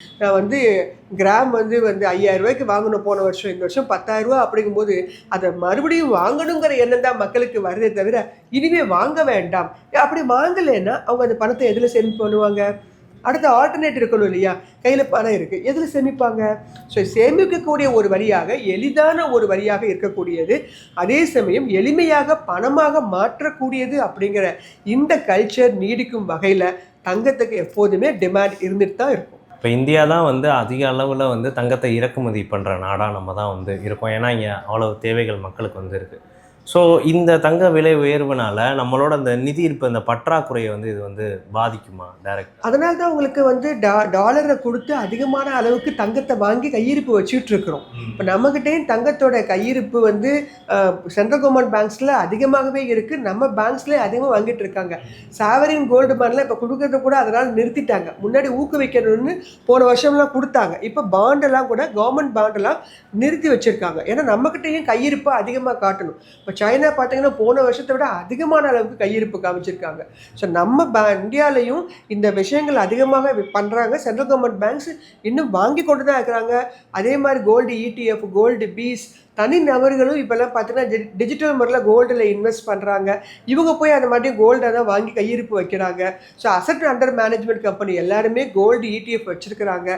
நான் வந்து கிராம் வந்து 5000 ரூபாய்க்கு வாங்கணும் போன வருஷம். இந்த வருஷம் 10,000 ரூபா அப்படிங்கும்போது, அத மறுபடியும் வாங்கணுங்கிற எண்ணம் தான் மக்களுக்கு வருதே தவிர, இனிமே வாங்க வேண்டாம். அப்படி வாங்கலைன்னா, அவங்க அந்த பணத்த எதுல சேமிப்பு பண்ணுவாங்க? அடுத்த ஆல்டர்னேட் இருக்கணும் இல்லையா? கையில பணம் இருக்கு. எதுல சேமிப்பாங்க? ஸோ சேமிக்கக்கூடிய ஒரு வழியாக, எளிதான ஒரு வழியாக இருக்கக்கூடியது. அதே சமயம் எளிமையாக பணமாக மாற்றக்கூடியது அப்படிங்கிற இந்த கல்ச்சர் நீடிக்கும் வகையில, தங்கத்துக்கு எப்போதுமே டிமாண்ட் இருந்துட்டு தான் இருக்கும். இப்போ இந்தியா தான் வந்து அதிக அளவில் வந்து தங்கத்தை இறக்குமதி பண்ணுற நாடாக நம்ம தான் வந்து இருக்கோம். ஏன்னா இங்கே அவ்வளோ தேவைகள் மக்களுக்கு வந்து இருக்குது. ஸோ இந்த தங்க விலை உயர்வுனால நம்மளோட அந்த நிதி இருப்பு அந்த பற்றாக்குறையை வந்து இது வந்து பாதிக்குமா டைரக்ட்? அதனால தான் உங்களுக்கு வந்து டாலரை கொடுத்து அதிகமான அளவுக்கு தங்கத்தை வாங்கி கையிருப்பு வச்சுட்டு இருக்கிறோம். இப்போ நம்மகிட்டேயும் தங்கத்தோட கையிருப்பு வந்து சென்ட்ரல் கவர்மெண்ட் பேங்க்ஸில் அதிகமாகவே இருக்குது. நம்ம பேங்க்ஸ்லேயே அதிகமாக வாங்கிட்டு இருக்காங்க. சாவரின் கோல்டு பாண்ட்லாம் இப்போ கொடுக்கறத கூட அதனால் நிறுத்திட்டாங்க. முன்னாடி ஊக்குவிக்கணும்னு போன வருஷம்லாம் கொடுத்தாங்க. இப்போ பாண்டெல்லாம் கூட கவர்மெண்ட் பாண்டெல்லாம் நிறுத்தி வச்சுருக்காங்க. ஏன்னா நம்மகிட்டேயும் கையிருப்பு அதிகமாக காட்டணும். இப்போ சைனா பார்த்தீங்கன்னா போன வருஷத்தை விட அதிகமான அளவுக்கு கையிருப்பு காமிச்சிருக்காங்க. ஸோ நம்ம இந்தியாவிலையும் இந்த விஷயங்கள் அதிகமாக பண்ணுறாங்க. சென்ட்ரல் கவர்மெண்ட் பேங்க்ஸ் இன்னும் வாங்கி கொண்டு தான் இருக்கிறாங்க. அதே மாதிரி கோல்டு ETF, கோல்டு பீஸ் தனி நபர்களும் இப்போல்லாம் பார்த்தீங்கன்னா டிஜிட்டல் முறையில் கோல்டில் இன்வெஸ்ட் பண்ணுறாங்க. இவங்க போய் அந்த மாதிரி கோல்டை தான் வாங்கி கையிருப்பு வைக்கிறாங்க. So asset under management company எல்லாருமே கோல்டு ETF வச்சுருக்கிறாங்க.